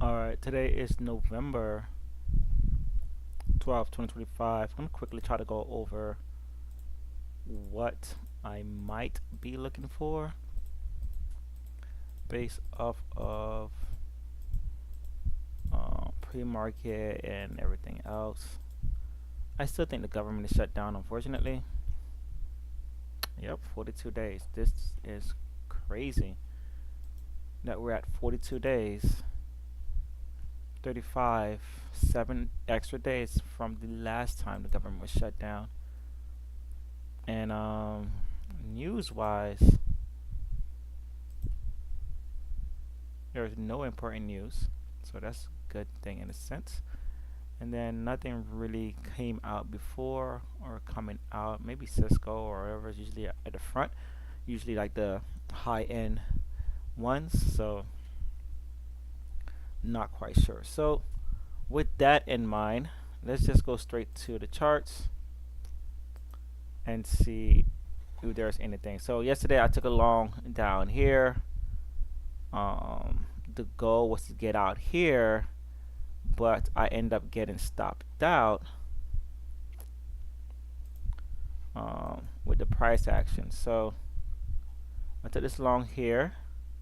Alright, today is November 12th, 2025. I'm going to quickly try to go over what I might be looking for based off of pre-market and everything else. I still think the government is shut down, unfortunately. Yep, 42 days. This is crazy that we're at 42 days. 35, 7 extra days from the last time the government was shut down. And news wise, there's no important news, so that's a good thing in a sense. And then nothing really came out before or coming out. Maybe Cisco or whatever is usually at the front, usually like the high end ones. So not quite sure. So with that in mind, let's just go straight to the charts and see if there's anything. So yesterday I took a long down here. The goal was to get out here, but I end up getting stopped out with the price action. So I took this long here,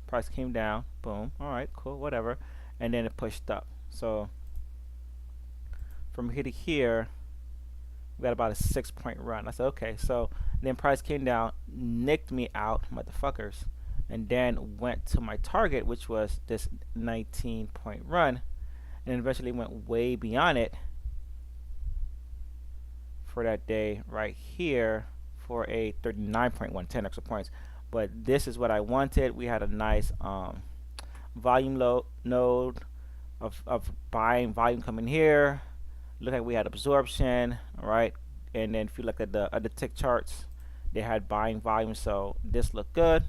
price came down, boom, all right, cool, whatever, and then it pushed up. So from here to here, we got about a 6 point run. I said, okay, so then price came down, nicked me out, motherfuckers, and then went to my target, which was this 19 point run, and eventually went way beyond it for that day right here for a 39.1, 10 extra points. But this is what I wanted. We had a nice volume node of buying volume coming here. Look like we had absorption, all right? And then if you look at the other tick charts, they had buying volume, so this looked good,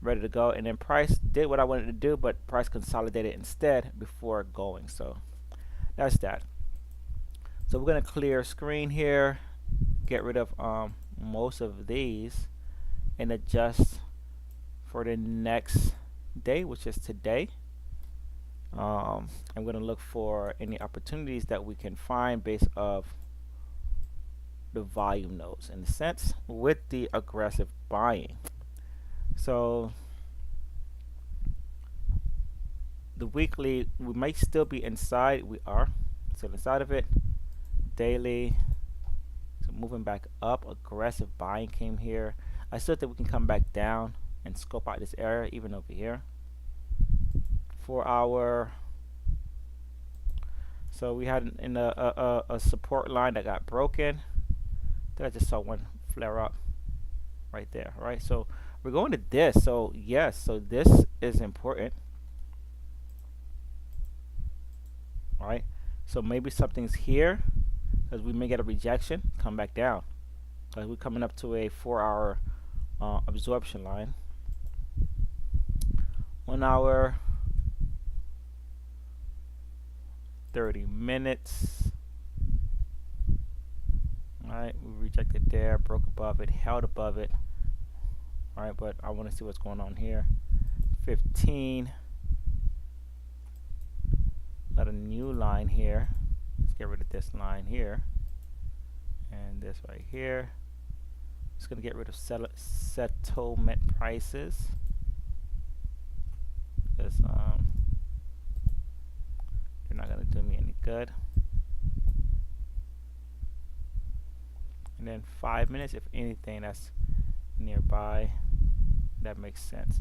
ready to go. And then price did what I wanted to do, but price consolidated instead before going. So that's that. So we're gonna clear screen here, get rid of most of these, and adjust for the next day, which is today. I'm going to look for any opportunities that we can find based off the volume nodes in a sense with the aggressive buying. So the weekly, we might still be inside. We are still inside of it. Daily, so moving back up, aggressive buying came here. I still think we can come back down and scope out this area even over here. 4 hour. So we had in a support line that got broken. I just saw one flare up right there. Right, so we're going to this. So yes, so this is important. All right, so maybe something's here because we may get a rejection, come back down because we're coming up to a 4 hour absorption line. 1 hour, 30 minutes. Alright, we rejected there, broke above it, held above it. Alright, but I want to see what's going on here. 15. Got a new line here. Let's get rid of this line here. And this right here. Just going to get rid of settlement prices. Because they're not going to do me any good. And then 5 minutes, if anything that's nearby, that makes sense.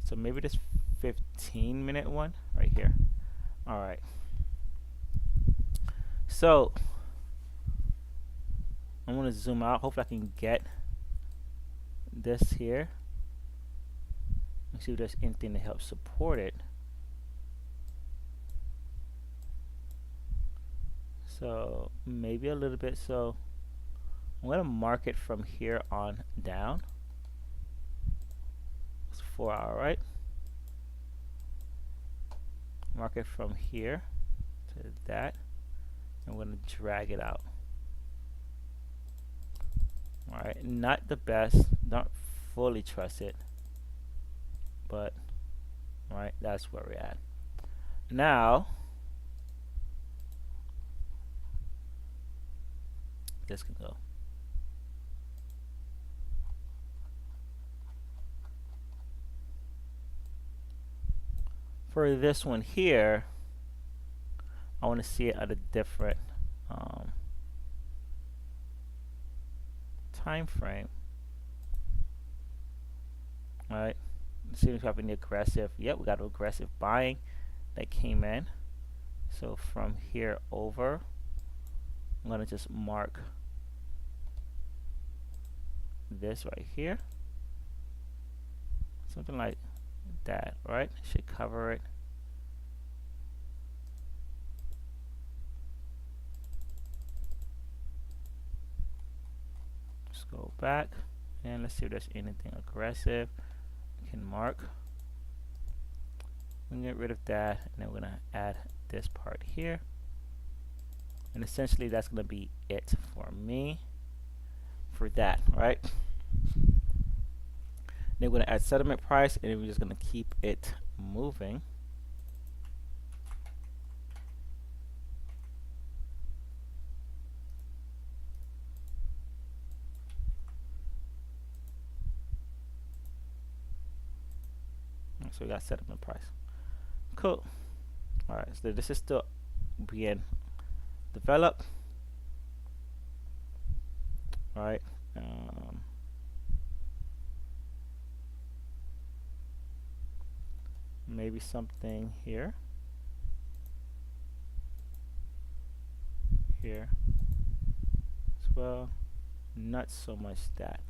So maybe this 15-minute one right here. All right, so I'm going to zoom out. Hopefully I can get this here and see if there's anything to help support it. So maybe a little bit. So I'm going to mark it from here on down. It's 4 hour, right? Mark it from here to that. I'm going to drag it out. Alright, not the best. Don't fully trust it. But, alright, that's where we're at. Now this can go. For this one here, I want to see it at a different time frame. All right, let's see if we have any aggressive. Yep, we got aggressive buying that came in. So from here over, I'm gonna just mark this right here, something like that. Right, should cover it. Let's go back and let's see if there's anything aggressive. We can mark. We can get rid of that, and then we're gonna add this part here, and essentially that's gonna be it for me for that. Right, then we're gonna add settlement price, and then we're just gonna keep it moving. So we got settlement price. Cool. All right, so this is still being developed. All right. Maybe something here. Here as well. Not so much that.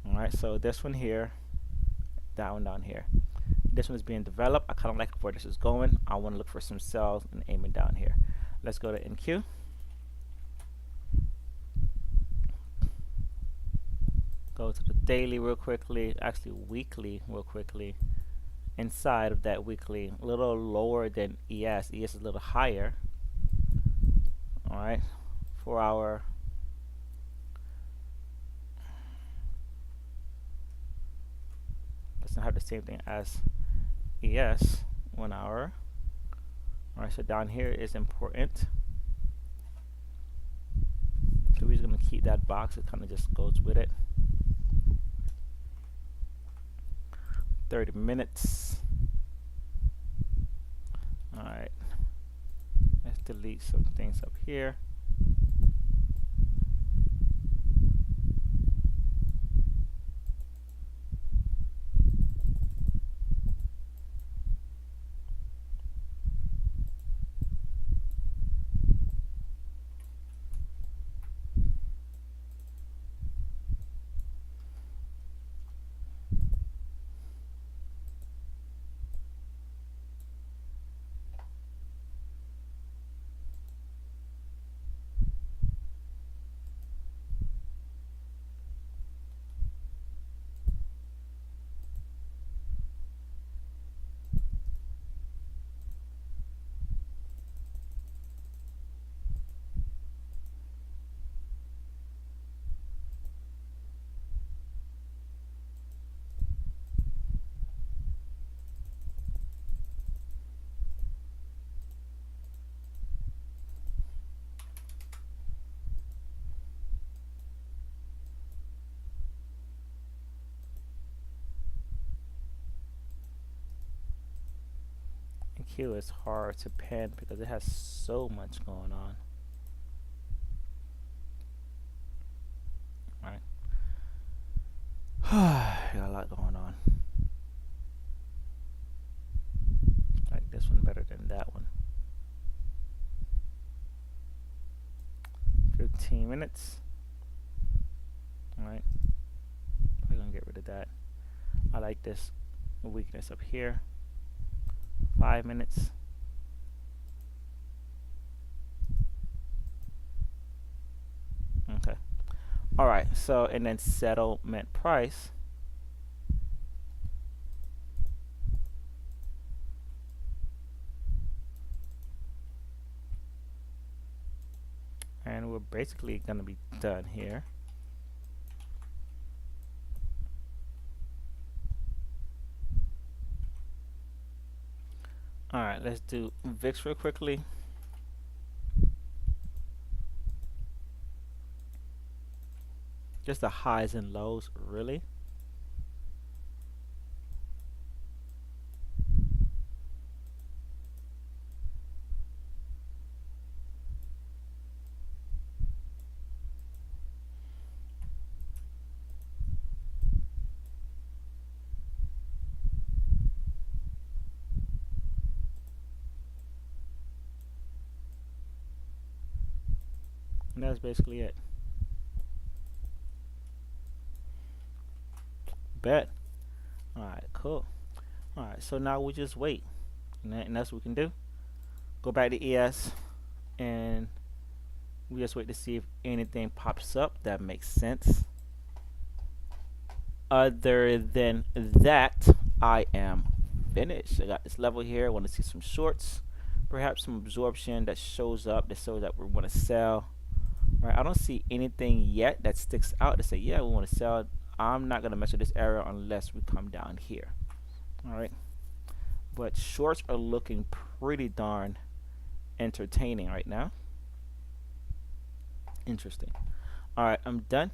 All right, so this one here, that one down here. This one is being developed. I kind of like where this is going. I want to look for some cells and aim it down here. Let's go to NQ. Go to the daily real quickly, actually weekly real quickly. Inside of that weekly, a little lower than ES. ES is a little higher. All right, 4 hour. Doesn't have the same thing as ES, 1 hour. All right, so down here is important. So we're just gonna keep that box. It kind of just goes with it. 30 minutes. All right, let's delete some things up here. Q is hard to pin because it has so much going on. Right. Got a lot going on. Like this one better than that one. 15 minutes. Alright. Probably gonna get rid of that. I like this weakness up here. 5 minutes. Okay. Alright, so and then settlement price. And we're basically gonna be done here. All right, let's do VIX real quickly. Just the highs and lows, really. And that's basically it. Bet. All right, cool. All right, so now we just wait, and that's what we can do. Go back to ES, and we just wait to see if anything pops up that makes sense. Other than that, I am finished. I got this level here. I want to see some shorts, perhaps some absorption that shows up that shows that we want to sell. Right, I don't see anything yet that sticks out to say, yeah, we want to sell. I'm not gonna mess with this area unless we come down here. All right, but shorts are looking pretty darn entertaining right now. Interesting. All right, I'm done.